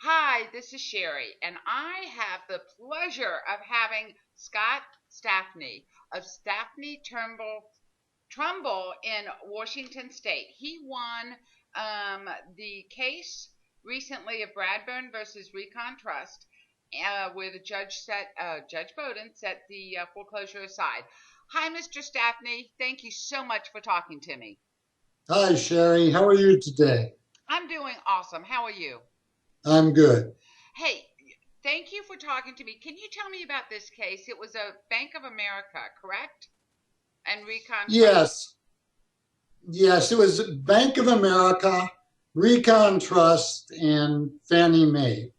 Hi, this is Sherrie, and I have the pleasure of having Scott Stafne of Stafne Trumbull in Washington State. He won the case recently of Bradburn versus Recontrust, where the Judge Bowden set the foreclosure aside. Hi, Mr. Stafne. Thank you so much for talking to me. Hi, Sherry. How are you today? I'm doing awesome. How are you? I'm good. Hey, thank you for talking to me. Can you tell me about this case? It was a Bank of America, correct? And Recon Trust. Yes, yes, it was Bank of America, Recontrust, and Fannie Mae.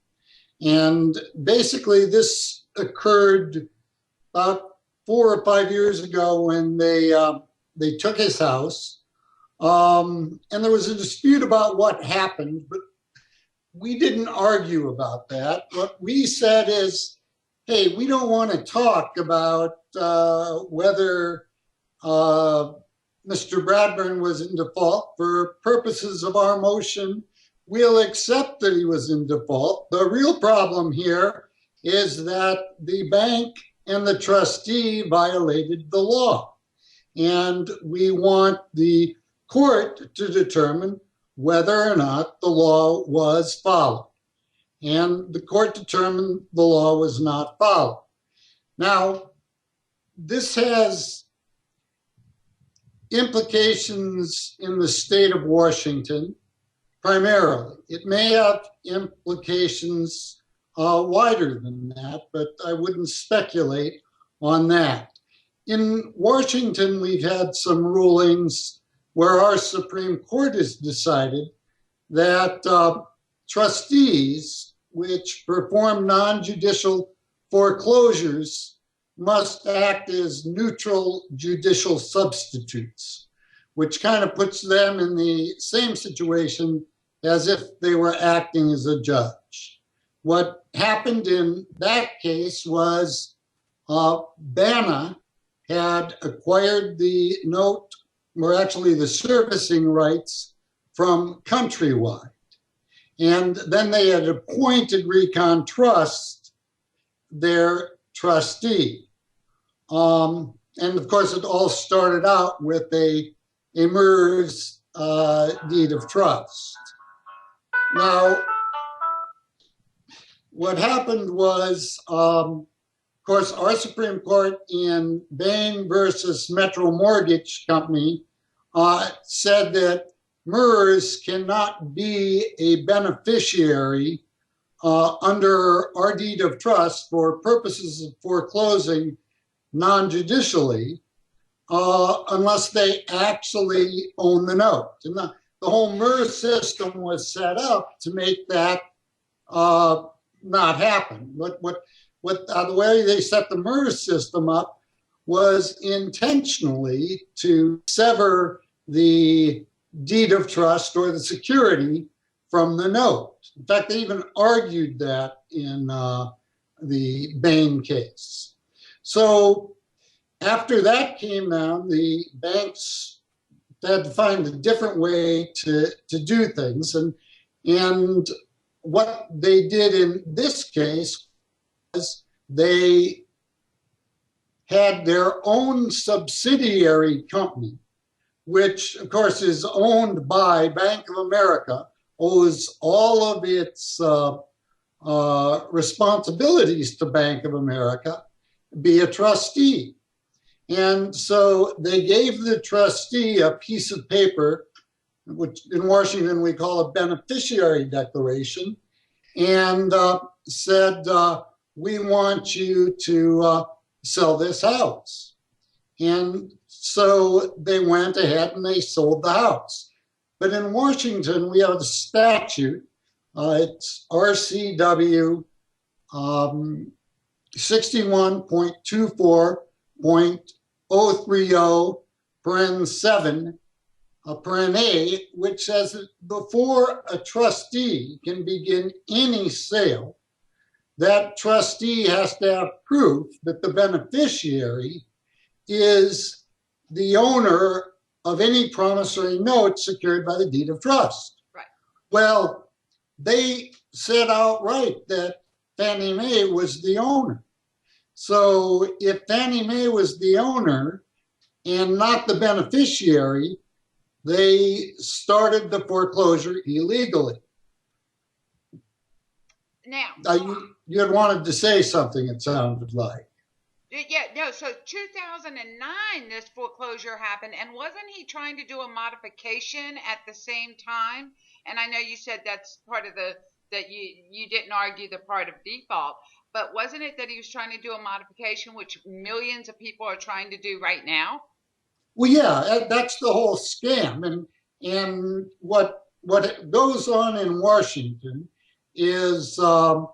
And basically, this occurred about 4 or 5 years ago when they took his house, and there was a dispute about what happened, but we didn't argue about that. What we said is, hey, we don't want to talk about whether Mr. Bradburn was in default. For purposes of our motion, we'll accept that he was in default. The real problem here is that the bank and the trustee violated the law. And we want the court to determine whether or not the law was followed. And the court determined the law was not followed. Now, this has implications in the state of Washington, primarily. It may have implications wider than that, but I wouldn't speculate on that. In Washington, we've had some rulings where our Supreme Court has decided that trustees which perform non-judicial foreclosures must act as neutral judicial substitutes, which kind of puts them in the same situation as if they were acting as a judge. What happened in that case was BANA had acquired the note, or actually the servicing rights, from Countrywide. And then they had appointed Recontrust their trustee. And of course, it all started out with a MERS deed of trust. Now, what happened was, of course, our Supreme Court in Bain versus Metro Mortgage Company said that MERS cannot be a beneficiary under our deed of trust for purposes of foreclosing non-judicially unless they actually own the note. And the whole MERS system was set up to make that not happen. The way they set the MERS system up was intentionally to sever the deed of trust or the security from the note. In fact, they even argued that in the Bain case. So after that came down, the banks had to find a different way to do things. And what they did in this case was they had their own subsidiary company, which of course is owned by Bank of America, owes all of its responsibilities to Bank of America, be a trustee. And so they gave the trustee a piece of paper, which in Washington we call a beneficiary declaration, and said, we want you to sell this house. And so they went ahead and they sold the house. But in Washington, we have a statute. It's RCW 61.24.030, paren A, which says that before a trustee can begin any sale, that trustee has to have proof that the beneficiary is the owner of any promissory note secured by the deed of trust. Right. Well, they said outright that Fannie Mae was the owner. So if Fannie Mae was the owner and not the beneficiary, they started the foreclosure illegally. Now, you had wanted to say something, it sounded like. yeah, no, so 2009, this foreclosure happened, and wasn't he trying to do a modification at the same time? And I know you said that's part of that you didn't argue the part of default, but wasn't it that he was trying to do a modification, which millions of people are trying to do right now? Well, yeah, that's the whole scam. And what goes on in Washington is, and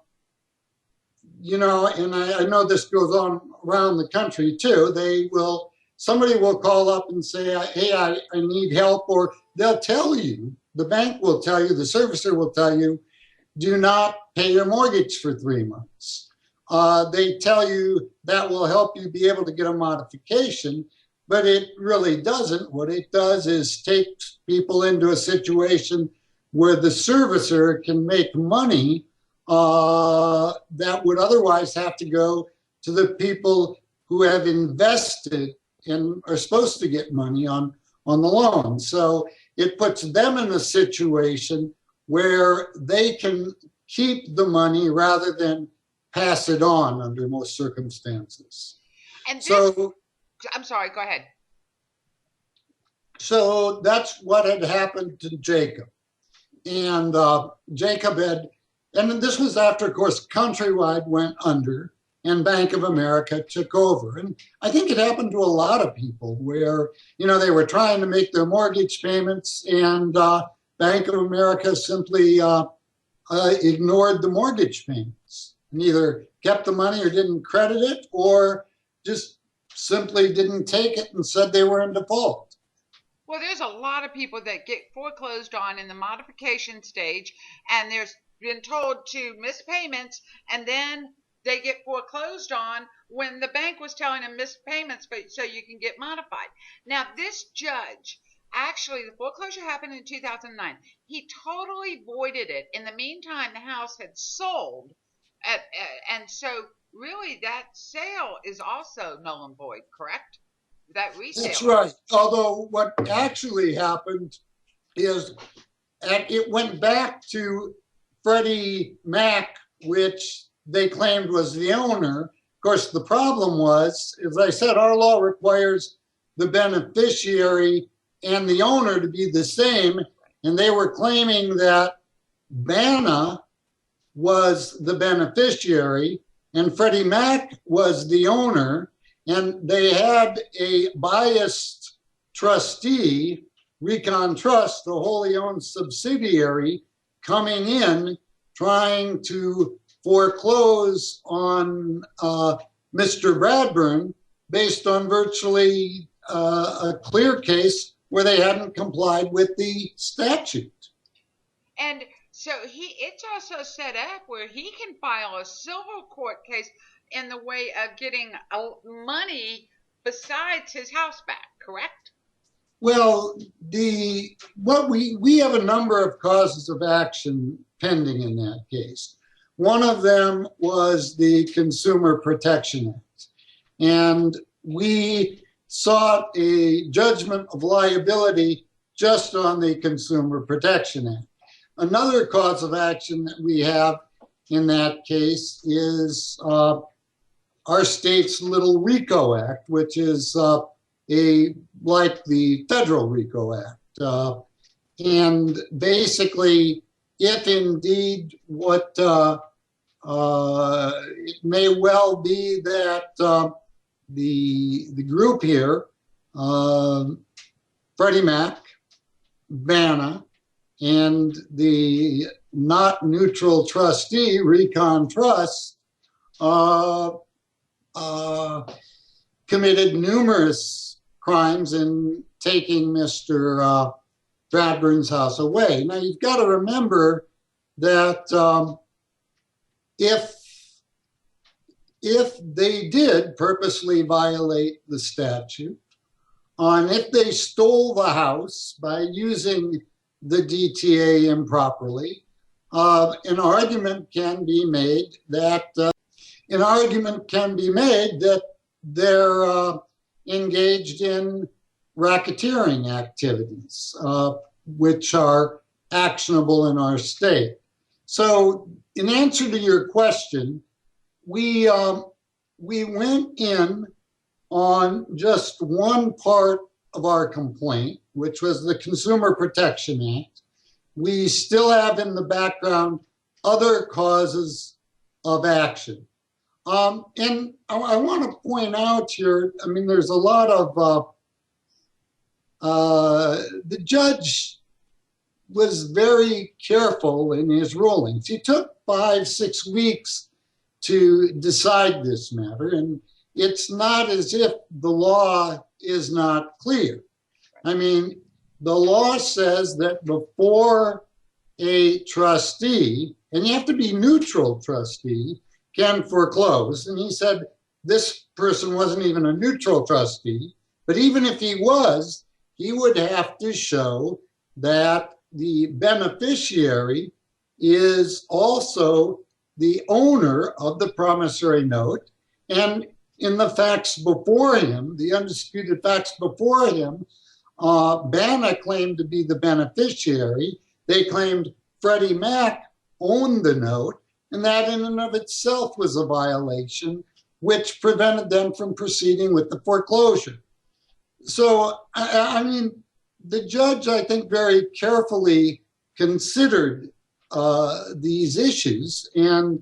I know this goes on around the country too. Somebody will call up and say, hey, I need help, or they'll tell you, the bank will tell you, the servicer will tell you, do not pay your mortgage for 3 months. They tell you that will help you be able to get a modification, but it really doesn't. What it does is take people into a situation where the servicer can make money that would otherwise have to go to the people who have invested and are supposed to get money on the loan. So it puts them in a situation where they can keep the money rather than pass it on under most circumstances. And so, I'm sorry, go ahead. So that's what had happened to Jacob. And Jacob had, and this was after, of course, Countrywide went under and Bank of America took over. And I think it happened to a lot of people where, they were trying to make their mortgage payments and Bank of America simply ignored the mortgage payments and either kept the money or didn't credit it or just simply didn't take it and said they were in default. Well, there's a lot of people that get foreclosed on in the modification stage, and they're been told to miss payments, and then they get foreclosed on when the bank was telling them miss payments so you can get modified. Now, this judge, actually, the foreclosure happened in 2009. He totally voided it. In the meantime, the house had sold, and so really that sale is also null and void, correct? That resale. That's right. Although what actually happened is it went back to Freddie Mac, which they claimed was the owner. Of course, the problem was, as I said, our law requires the beneficiary and the owner to be the same. And they were claiming that BANA was the beneficiary and Freddie Mac was the owner. And they had a biased trustee, Recontrust, the wholly owned subsidiary, coming in trying to foreclose on Mr. Bradburn based on virtually a clear case where they hadn't complied with the statute. And so it's also set up where he can file a civil court case in the way of getting money besides his house back, correct? Well, we have a number of causes of action pending in that case. One of them was the Consumer Protection Act, and we sought a judgment of liability just on the Consumer Protection Act. Another cause of action that we have in that case is our state's Little RICO Act, which is like the federal RICO Act. And basically, if indeed what it may well be that the group here, Freddie Mac, BANA, and the not neutral trustee, Recontrust, committed numerous crimes in taking Mr. Bradburn's house away. Now, you've got to remember that if they did purposely violate the statute, and if they stole the house by using the DTA improperly, an argument can be made that they're engaged in racketeering activities, which are actionable in our state. So, in answer to your question, we went in on just one part of our complaint, which was the Consumer Protection Act. We still have in the background other causes of action. And I want to point out here, I mean, there's a lot of, the judge was very careful in his rulings. He took 5-6 weeks to decide this matter, and it's not as if the law is not clear. I mean, the law says that before a trustee, and you have to be neutral trustee, can foreclose. And he said this person wasn't even a neutral trustee, but even if he was, he would have to show that the beneficiary is also the owner of the promissory note. And in the facts before him, the undisputed facts before him, BANA claimed to be the beneficiary. They claimed Freddie Mac owned the note, and that in and of itself was a violation, which prevented them from proceeding with the foreclosure. So, I mean, the judge, I think, very carefully considered these issues, and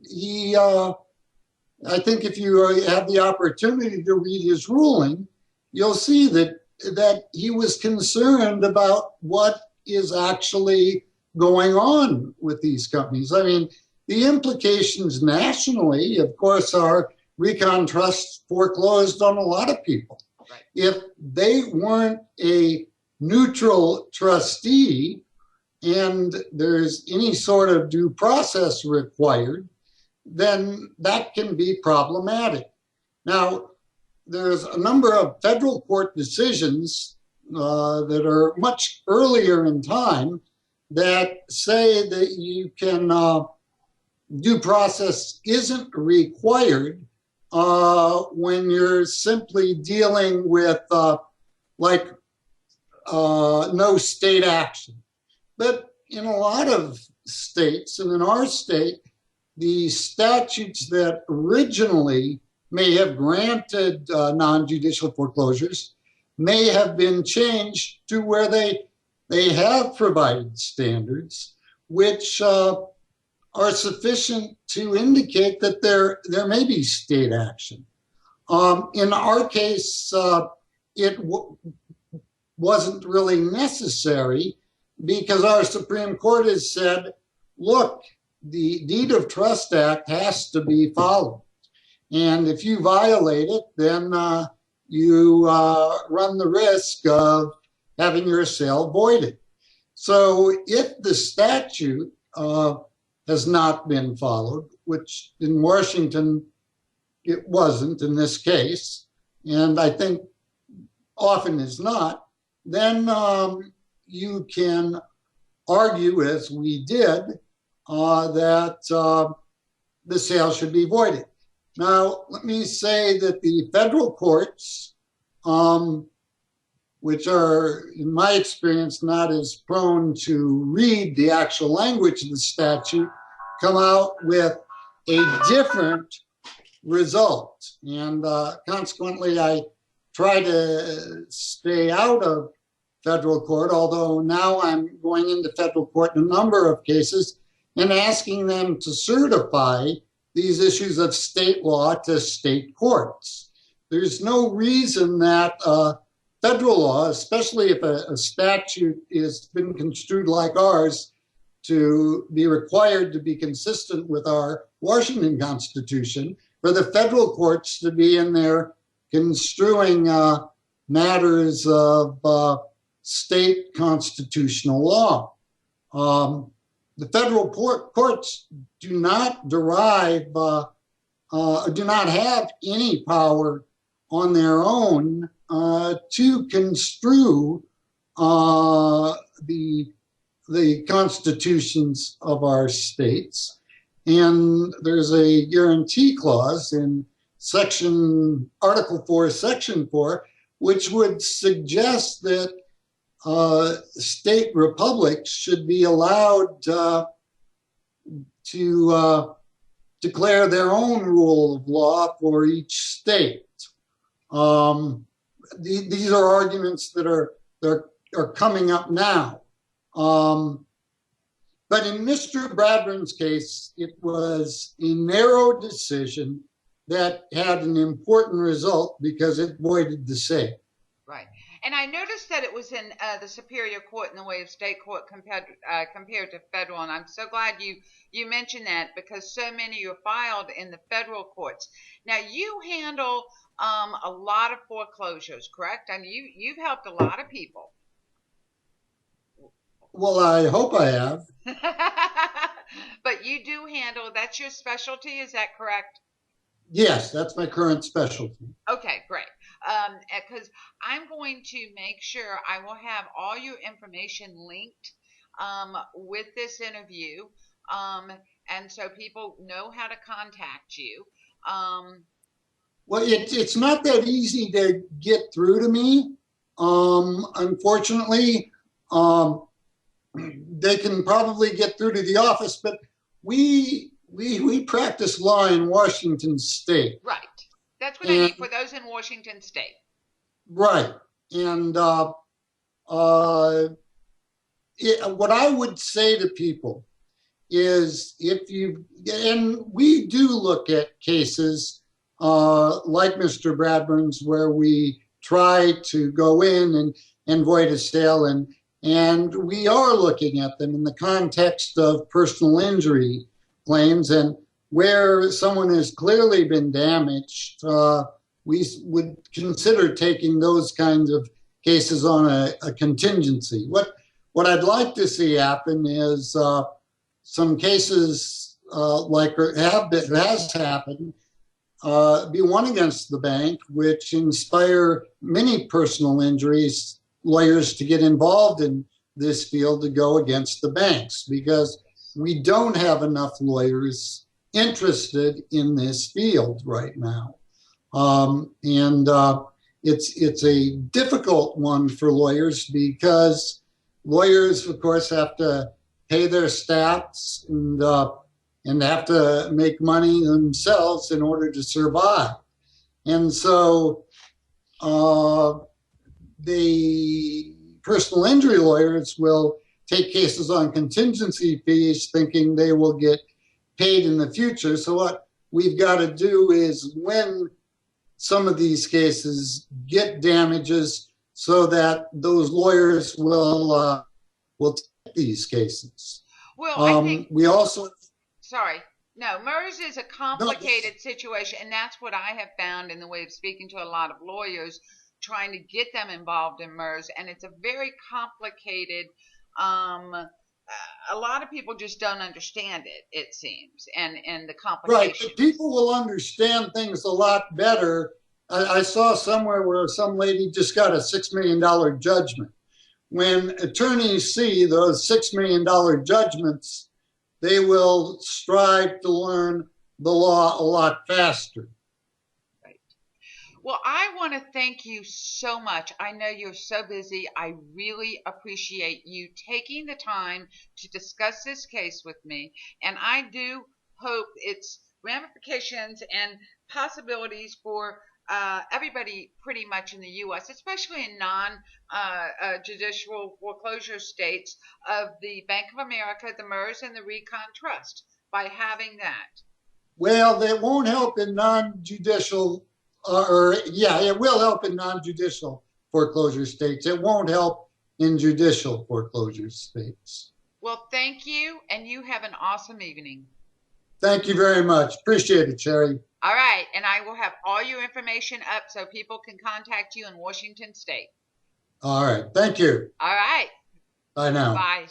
he, I think if you have the opportunity to read his ruling, you'll see that he was concerned about what is actually going on with these companies. I mean, the implications nationally, of course, are Recontrust foreclosed on a lot of people. Right. If they weren't a neutral trustee and there's any sort of due process required, then that can be problematic. Now, there's a number of federal court decisions that are much earlier in time that say that you can, due process isn't required when you're simply dealing with no state action. But in a lot of states, and in our state, the statutes that originally may have granted non-judicial foreclosures may have been changed to where they have provided standards which are sufficient to indicate that there may be state action. In our case, it wasn't really necessary because our Supreme Court has said, look, the Deed of Trust Act has to be followed. And if you violate it, then you run the risk of having your sale voided. So if the statute has not been followed, which in Washington it wasn't in this case, and I think often is not, then you can argue, as we did, that the sale should be voided. Now, let me say that the federal courts, which are, in my experience, not as prone to read the actual language of the statute, come out with a different result. And consequently, I try to stay out of federal court, although now I'm going into federal court in a number of cases and asking them to certify these issues of state law to state courts. There's no reason that federal law, especially if a statute has been construed like ours, to be required to be consistent with our Washington Constitution, for the federal courts to be in there construing matters of state constitutional law. The federal courts do not derive, do not have any power on their own to construe the the constitutions of our states. And there's a guarantee clause in Article 4, Section 4, which would suggest that state republics should be allowed to declare their own rule of law for each state. These are arguments that are coming up now. But in Mr. Bradburn's case, it was a narrow decision that had an important result because it voided the sale. Right. And I noticed that it was in the Superior Court in the way of state court compared to federal. And I'm so glad you mentioned that, because so many are filed in the federal courts. Now, you handle a lot of foreclosures, correct? I mean, you've helped a lot of people. Well, I hope I have. But you do handle, that's your specialty, is that correct? Yes, that's my current specialty. Okay, great. Because I'm going to make sure I will have all your information linked with this interview, and so people know how to contact you. Well, it's not that easy to get through to me. Unfortunately, they can probably get through to the office, but we practice law in Washington State. Right. That's what I need for those in Washington State. Right. And what I would say to people is, we do look at cases like Mr. Bradburn's, where we try to go in and void a sale, and we are looking at them in the context of personal injury claims, and where someone has clearly been damaged, we would consider taking those kinds of cases on a contingency. What I'd like to see happen is some cases like has happened, be won against the bank, which inspire many personal injuries lawyers to get involved in this field, to go against the banks, because we don't have enough lawyers interested in this field right now. It's a difficult one for lawyers, because lawyers, of course, have to pay their staffs and have to make money themselves in order to survive. And so the personal injury lawyers will take cases on contingency fees, thinking they will get paid in the future. So what we've got to do is win some of these cases, get damages, so that those lawyers will take these cases. Well, I think we also. Sorry. No, MERS is a complicated situation, and that's what I have found in the way of speaking to a lot of lawyers, trying to get them involved in MERS, and it's a very complicated. A lot of people just don't understand it seems, and the complications. Right, but people will understand things a lot better. I saw somewhere where some lady just got a $6 million judgment. When attorneys see those $6 million judgments, they will strive to learn the law a lot faster. Right. Well, I want to thank you so much. I know you're so busy. I really appreciate you taking the time to discuss this case with me. And I do hope its ramifications and possibilities for everybody pretty much in the U.S., especially in non-judicial foreclosure states, of the Bank of America, the MERS, and the Recontrust, by having that. Well, that won't help in non-judicial, it will help in non-judicial foreclosure states. It won't help in judicial foreclosure states. Well, thank you, and you have an awesome evening. Thank you very much. Appreciate it, Sherrie. All right, and I will have all your information up so people can contact you in Washington State. All right, thank you. All right. Bye now. Bye.